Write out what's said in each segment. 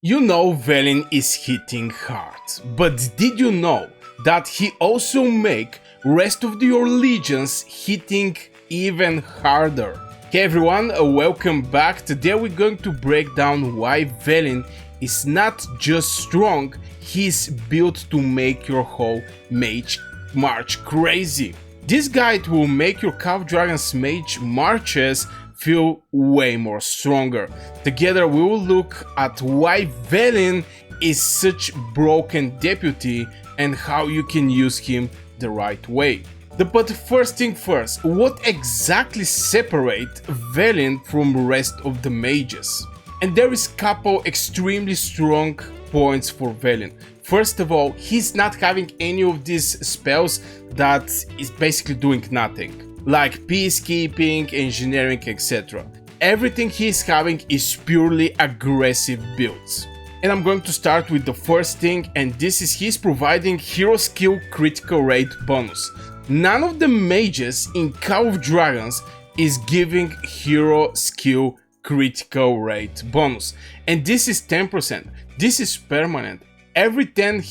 You know Velyn is hitting hard, but did you know that he also make rest of your legions hitting even harder? Hey everyone, welcome back. Today we're going to break down why Velyn is not just strong, he's built to make your whole mage march crazy. This guide will make your Call of Dragons mage marches feel way more stronger. Together we will look at why Velyn is such broken deputy and how you can use him the right way. But first thing first, what exactly separates Velyn from rest of the mages? And there is couple extremely strong points for Velyn. First of all, he's not having any of these spells that is basically doing nothing, like peacekeeping, engineering, etc. Everything he's having is purely aggressive builds. And I'm going to start with the first thing, and this is he's providing hero skill critical rate bonus. None of the mages in Call of Dragons is giving hero skill critical rate bonus, and this is 10%. This is permanent. Every 10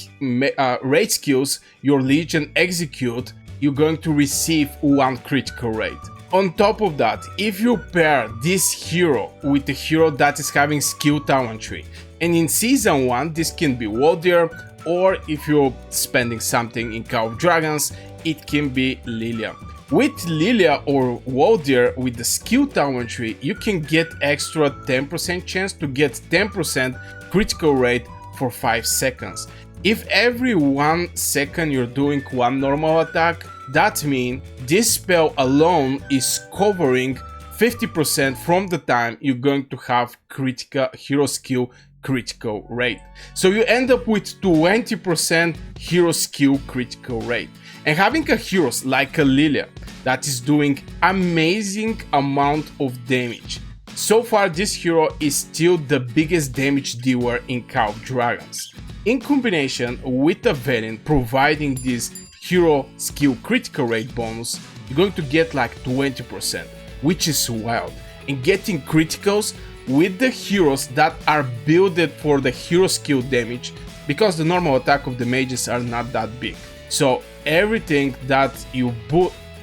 rate skills your legion execute, you're going to receive 1 critical rate. On top of that, if you pair this hero with a hero that is having skill talent tree, and in season 1 this can be Waldyr, or if you're spending something in Call of Dragons, it can be Liliya. With Liliya or Waldyr with the skill talent tree, you can get extra 10% chance to get 10% critical rate for 5 seconds. If every 1 second you're doing 1 normal attack, that means this spell alone is covering 50% from the time you're going to have critical hero skill critical rate. So you end up with 20% hero skill critical rate. And having a hero like a Liliya that is doing amazing amount of damage. So far this hero is still the biggest damage dealer in Call of Dragons. In combination with a Velyn providing this hero skill critical rate bonus, you're going to get like 20%, which is wild. And getting criticals with the heroes that are builded for the hero skill damage, because the normal attack of the mages are not that big. So everything that you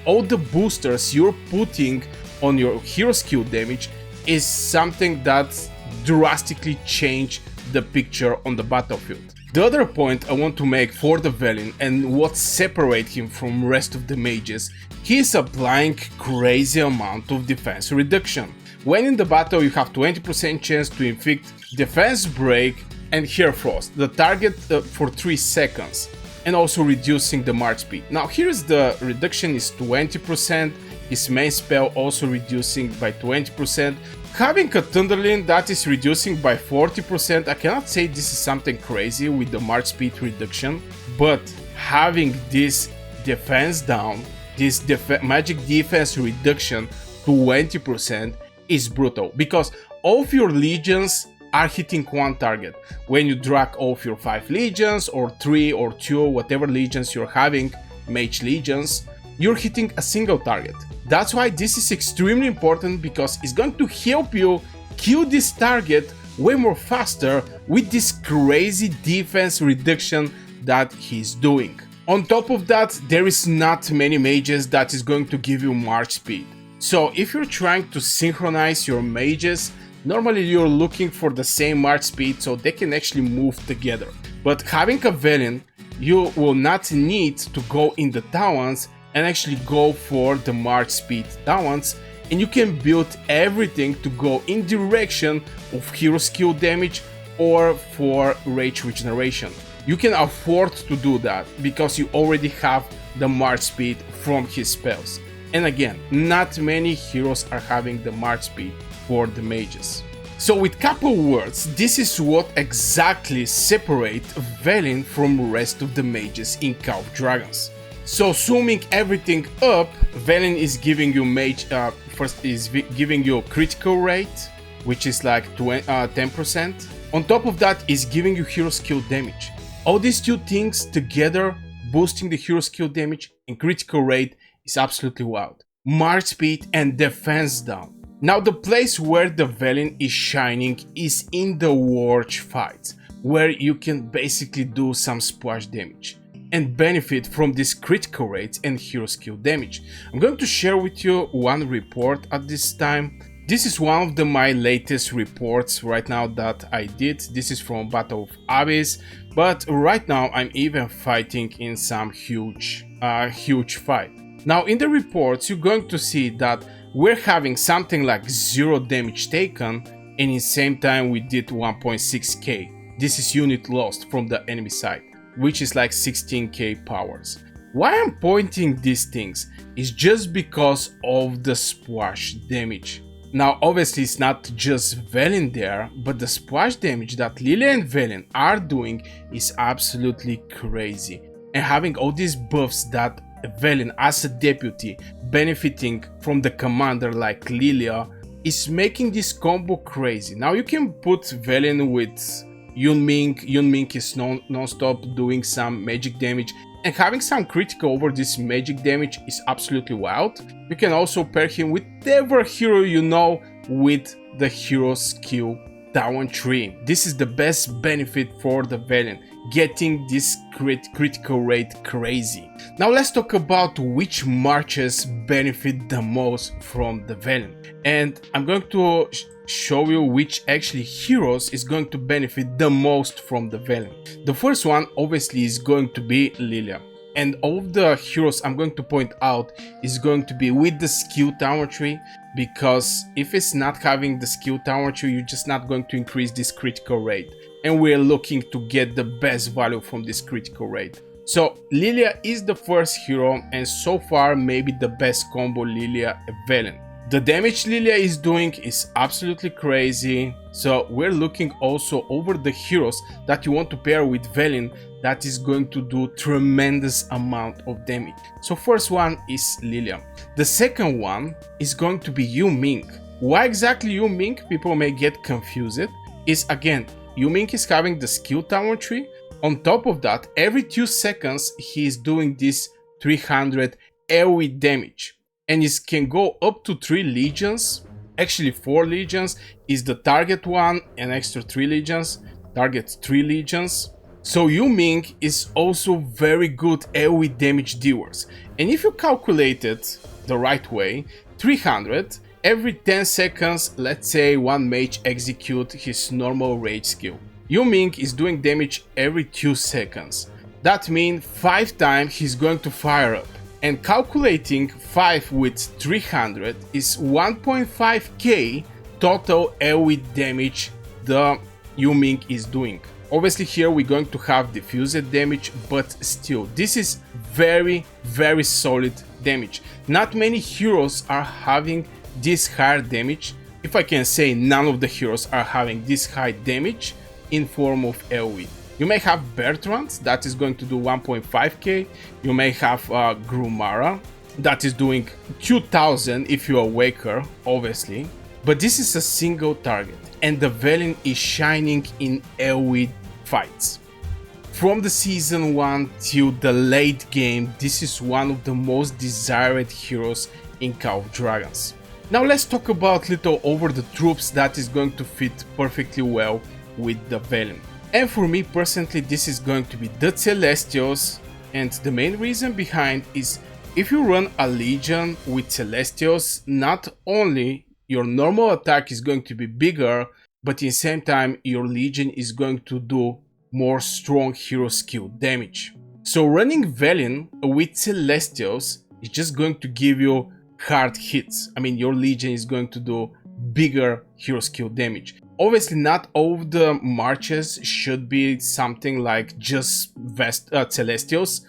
all the boosters you're putting on your hero skill damage is something that drastically change the picture on the battlefield. The other point I want to make for the Velyn and what separates him from rest of the mages, he is applying crazy amount of defense reduction. When in the battle you have 20% chance to inflict defense break and Hoarfrost, the target for 3 seconds, and also reducing the march speed. Now here's the reduction is 20%, his main spell also reducing by 20%. Having a Thunderlin that is reducing by 40%, I cannot say this is something crazy with the march speed reduction, but having this defense down, this magic defense reduction to 20% is brutal, because all of your legions are hitting 1 target. When you drag all of your 5 legions, or 3 or 2, whatever legions you're having, mage legions, you're hitting a single target. That's why this is extremely important, because it's going to help you kill this target way more faster with this crazy defense reduction that he's doing. On top of that, there is not many mages that is going to give you march speed. So if you're trying to synchronize your mages, normally you're looking for the same march speed so they can actually move together. But having a Velyn, you will not need to go in the talents and actually go for the march speed talents, and you can build everything to go in direction of hero skill damage or for rage regeneration. You can afford to do that because you already have the march speed from his spells. And again, not many heroes are having the march speed for the mages. So with couple words, this is what exactly separates Velyn from rest of the mages in Call of Dragons. So summing everything up, Velyn is giving you first is giving you critical rate, which is like 10%. On top of that is giving you hero skill damage. All these 2 things together, boosting the hero skill damage and critical rate, is absolutely wild. March speed and defense down. Now the place where the Velyn is shining is in the Warch fights, where you can basically do some splash damage and benefit from this critical rate and hero skill damage. I'm going to share with you one report at this time. This is one of my latest reports right now that I did. This is from Battle of Abyss, but right now I'm even fighting in some huge fight. Now in the reports you're going to see that we're having something like 0 damage taken, and in the same time we did 1.6k. This is unit lost from the enemy side, which is like 16k powers. Why I'm pointing these things is just because of the splash damage. Now obviously it's not just Velyn there, but the splash damage that Liliya and Velyn are doing is absolutely crazy. And having all these buffs that Velyn as a deputy benefiting from the commander like Liliya is making this combo crazy. Now you can put Velyn with Ming. Ming is non-stop doing some magic damage, and having some critical over this magic damage is absolutely wild. You can also pair him with whatever hero you know with the hero skill down tree. This is the best benefit for the Velyn, getting this critical rate crazy. Now let's talk about which marches benefit the most from the Velyn, and I'm going to show you which actually heroes is going to benefit the most from the Velyn. The first one obviously is going to be Liliya, and all of the heroes I'm going to point out is going to be with the skill tower tree, because if it's not having the skill tower tree you're just not going to increase this critical rate, and we're looking to get the best value from this critical rate. So Liliya is the first hero, and so far maybe the best combo Liliya and Velyn. The damage Liliya is doing is absolutely crazy, so we're looking also over the heroes that you want to pair with Velyn that is going to do tremendous amount of damage. So first one is Liliya. The second one is going to be Ming. Why exactly Ming? People may get confused. Is again, Ming is having the skill tower tree. On top of that, every 2 seconds he is doing this 300 AoE damage, and it can go up to 3 legions. Actually 4 legions is the target one, and extra 3 legions, target 3 legions. So Ming is also very good AoE damage dealers, and if you calculate it the right way, 300 every 10 seconds, let's say one mage execute his normal rage skill. Ming is doing damage every 2 seconds. That means 5 times he's going to fire up. And calculating 5 with 300 is 1.5k total AoE damage the Ming is doing. Obviously here we're going to have diffused damage, but still this is very solid damage. Not many heroes are having this high damage. If I can say, none of the heroes are having this high damage in form of AoE. You may have Bertrand that is going to do 1.5k. You may have Grumara that is doing 2000 if you're a Waker, obviously. But this is a single target, and the Velyn is shining in AoE fights. From the season 1 till the late game, this is one of the most desired heroes in Call of Dragons. Now let's talk about little over the troops that is going to fit perfectly well with the Velyn. And for me personally, this is going to be the Celestials, and the main reason behind is if you run a Legion with Celestials, not only your normal attack is going to be bigger, but in the same time your Legion is going to do more strong hero skill damage. So running Velyn with Celestials is just going to give you hard hits. I mean, your Legion is going to do bigger hero skill damage. Obviously not all of the marches should be something like just Celestials.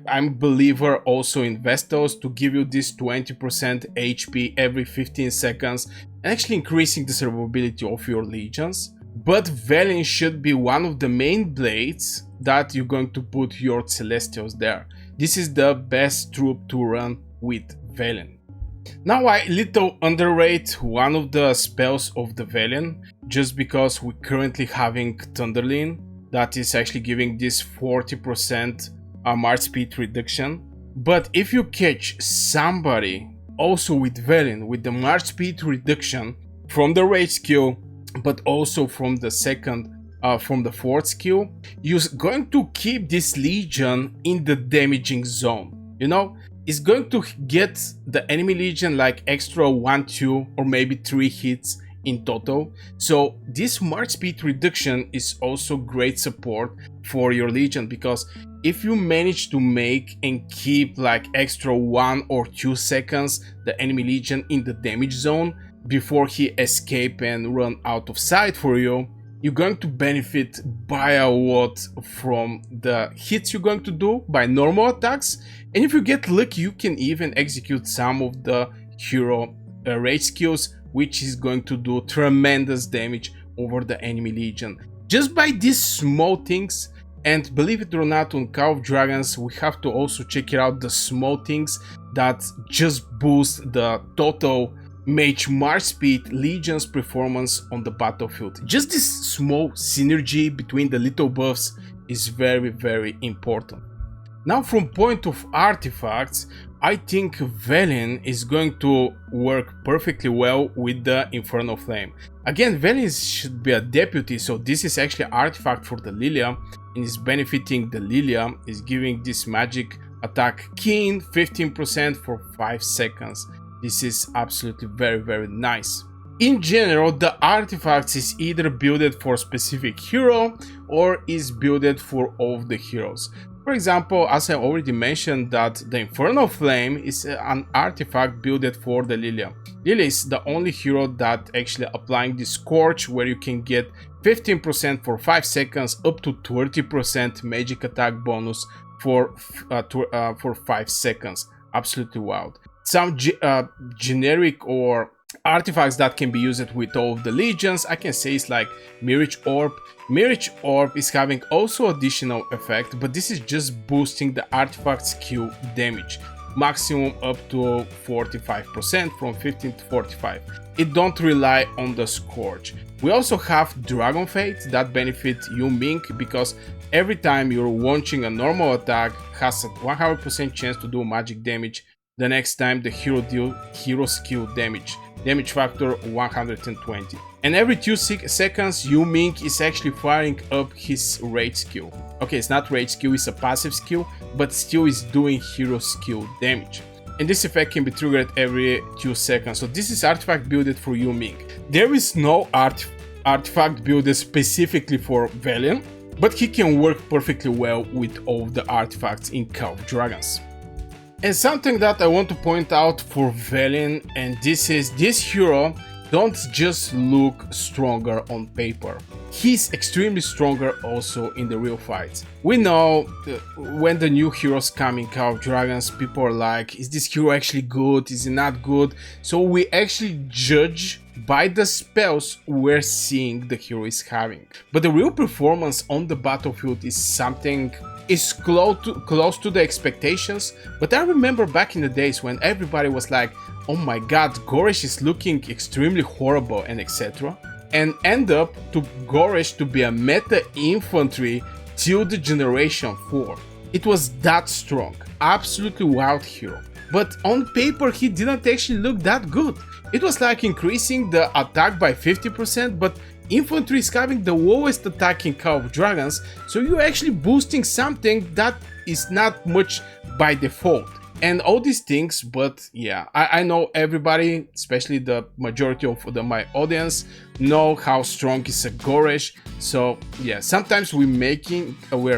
I'm a believer also in Vestals to give you this 20% HP every 15 seconds and actually increasing the survivability of your legions. But Velyn should be one of the main blades that you're going to put your Celestials there. This is the best troop to run with Velyn. Now I little underrate one of the spells of the Velyn, just because we're currently having Thunderlin that is actually giving this 40% march speed reduction. But if you catch somebody also with Velyn, with the march speed reduction from the rage skill, but also from the fourth skill, you're going to keep this legion in the damaging zone. You know, it's going to get the enemy legion like extra 1, 2, or maybe 3 hits in total. So this march speed reduction is also great support for your legion, because if you manage to make and keep like extra 1 or 2 seconds the enemy legion in the damage zone before he escape and run out of sight for you, you're going to benefit by a lot from the hits you're going to do by normal attacks. And if you get lucky, you can even execute some of the hero rage skills, which is going to do tremendous damage over the enemy legion. Just by these small things, and believe it or not, on Call of Dragons we have to also check out the small things that just boost the total Mage march speed legion's performance on the battlefield. Just this small synergy between the little buffs is very, very important. Now, from point of artifacts, I think Velyn is going to work perfectly well with the Infernal Flame. Again, Velyn should be a deputy, so this is actually an artifact for the Liliya, and is benefiting the Liliya, is giving this magic attack keen 15% for 5 seconds. This is absolutely very, very nice. In general, the artifacts is either builded for a specific hero or is builded for all of the heroes. For example, as I already mentioned, that the Infernal Flame is an artifact builded for the Liliya. Liliya is the only hero that actually applying the Scorch, where you can get 15% for 5 seconds up to 30% magic attack bonus for 5 seconds. Absolutely wild. Some generic or artifacts that can be used with all of the legions, I can say, is like Mirage Orb. Mirage Orb is having also additional effect, but this is just boosting the artifact skill damage, maximum up to 45%, from 15 to 45. It don't rely on the Scourge. We also have Dragon Fate that benefit you, Ming, because every time you're launching a normal attack, has a 100% chance to do magic damage the next time the hero deal hero skill damage factor 120. And every 2 seconds, Yu Ming is actually firing up his rage skill. Okay, it's not rage skill, it's a passive skill, but still is doing hero skill damage. And this effect can be triggered every 2 seconds. So this is artifact builded for Yu Ming. There is no artifact builded specifically for Velyn, but he can work perfectly well with all the artifacts in Call of Dragons. And something that I want to point out for Velyn, and this is, this hero don't just look stronger on paper. He's extremely stronger also in the real fights. We know when the new heroes come in Call of Dragons, people are like, is this hero actually good? Is he not good? So we actually judge by the spells we're seeing the hero is having. But the real performance on the battlefield is something is close to the expectations. But I remember back in the days when everybody was like, oh my god, Goresh is looking extremely horrible and etc. And end up to Goresh to be a meta infantry till the generation 4. It was that strong, absolutely wild hero. But on paper he didn't actually look that good. It was like increasing the attack by 50%, but infantry is having the lowest attack in Call of Dragons, so you're actually boosting something that is not much by default. And all these things, but yeah, I know everybody, especially the majority of my audience, know how strong is a Goresh. So yeah, sometimes we're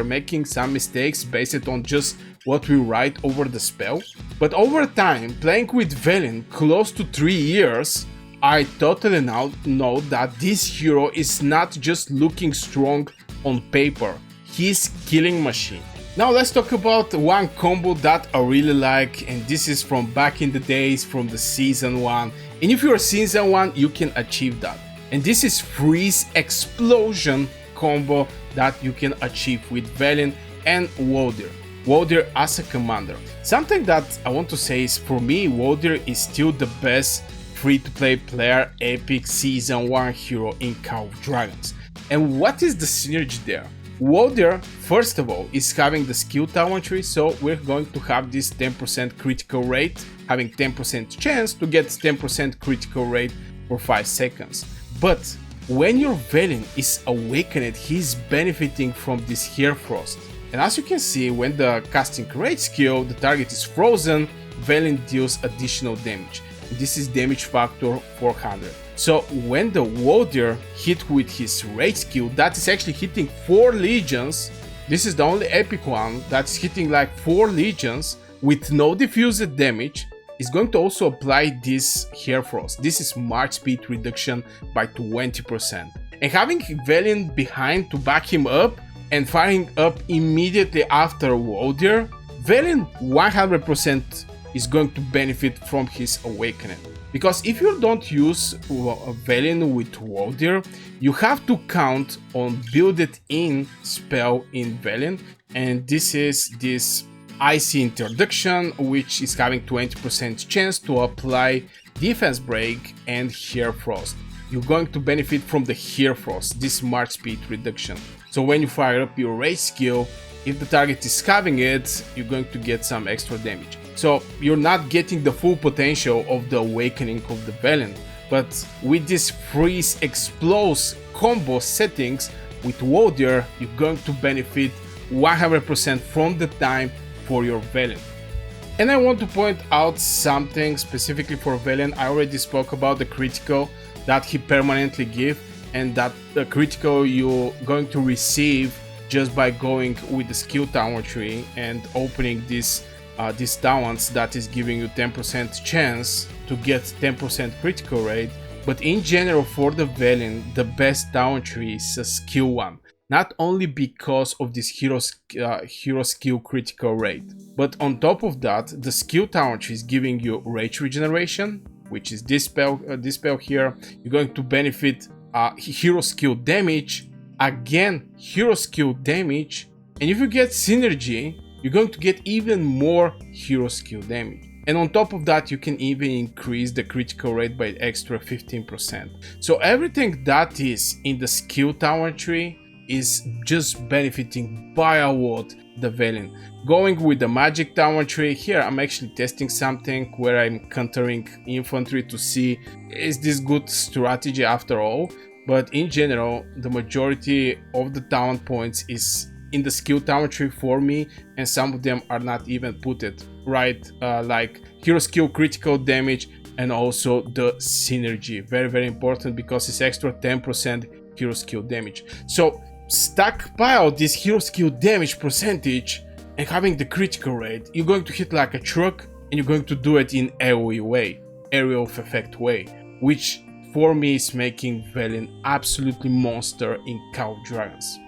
making some mistakes based on just what we write over the spell. But over time, playing with Velyn close to 3 years, I totally now know that this hero is not just looking strong on paper, he's killing machine. Now let's talk about one combo that I really like, and this is from back in the days, from the season 1. And if you're season 1, you can achieve that. And this is Freeze Explosion combo that you can achieve with Velyn and Waldyr. Waldyr as a commander. Something that I want to say is, for me, Waldyr is still the best free-to-play player epic season 1 hero in Call of Dragons. And what is the synergy there? Waldyr, first of all, is having the skill talent tree, so we're going to have this 10% critical rate having 10% chance to get 10% critical rate for 5 seconds. But when your Velyn is awakened, he's benefiting from this Hoarfrost. And as you can see, when the casting rate skill, the target is frozen, Velyn deals additional damage. This is damage factor 400. So when the Waldyr hit with his rage skill, that is actually hitting 4 legions. This is the only epic one that's hitting like 4 legions with no diffused damage. Is going to also apply this Hoarfrost. This is march speed reduction by 20%. And having Velyn behind to back him up and firing up immediately after Waldyr, Velyn 100% is going to benefit from his awakening. Because if you don't use Velyn with Waldyr, you have to count on built in spell in Velyn, and this is this Icy Introduction, which is having 20% chance to apply Defense Break and Hoarfrost. You're going to benefit from the Hoarfrost, this march speed reduction. So when you fire up your rage skill, if the target is having it, you're going to get some extra damage. So you're not getting the full potential of the awakening of the Velyn, but with this freeze explode combo settings with Waldyr, you're going to benefit 100% from the time for your Velyn. And I want to point out something specifically for Velyn. I already spoke about the critical that he permanently gives, and that the critical you're going to receive just by going with the skill tower tree and opening these talents that is giving you 10% chance to get 10% critical rate. But in general for the Velyn, the best talent tree is a skill one. Not only because of this hero skill critical rate, but on top of that, the skill talent tree is giving you rage regeneration, which is this spell here. You're going to benefit hero skill damage, again hero skill damage, and if you get synergy, you're going to get even more hero skill damage. And on top of that, you can even increase the critical rate by extra 15%. So everything that is in the skill tower tree is just benefiting by a lot the Velyn. Going with the magic tower tree here, I'm actually testing something where I'm countering infantry to see is this good strategy after all. But in general, the majority of the talent points is in the skill tower tree for me, and some of them are not even put it right, like hero skill critical damage and also the synergy. Very important because it's extra 10% hero skill damage. So stockpile this hero skill damage percentage and having the critical rate, you're going to hit like a truck, and you're going to do it in AoE way, area of effect way, which for me is making Velyn absolutely monster in Call of Dragons.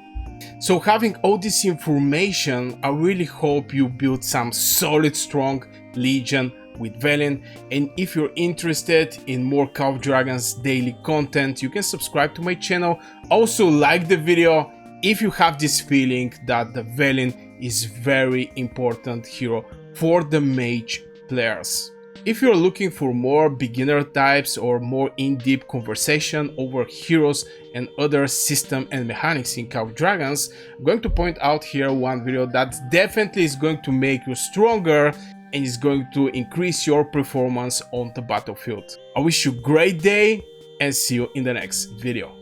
So having all this information, I really hope you build some solid strong legion with Velyn, and if you're interested in more Call of Dragons daily content, you can subscribe to my channel. Also like the video if you have this feeling that the Velyn is very important hero for the Mage players. If you're looking for more beginner types or more in-depth conversation over heroes and other system and mechanics in Call of Dragons, I'm going to point out here one video that definitely is going to make you stronger and is going to increase your performance on the battlefield. I wish you a great day and see you in the next video.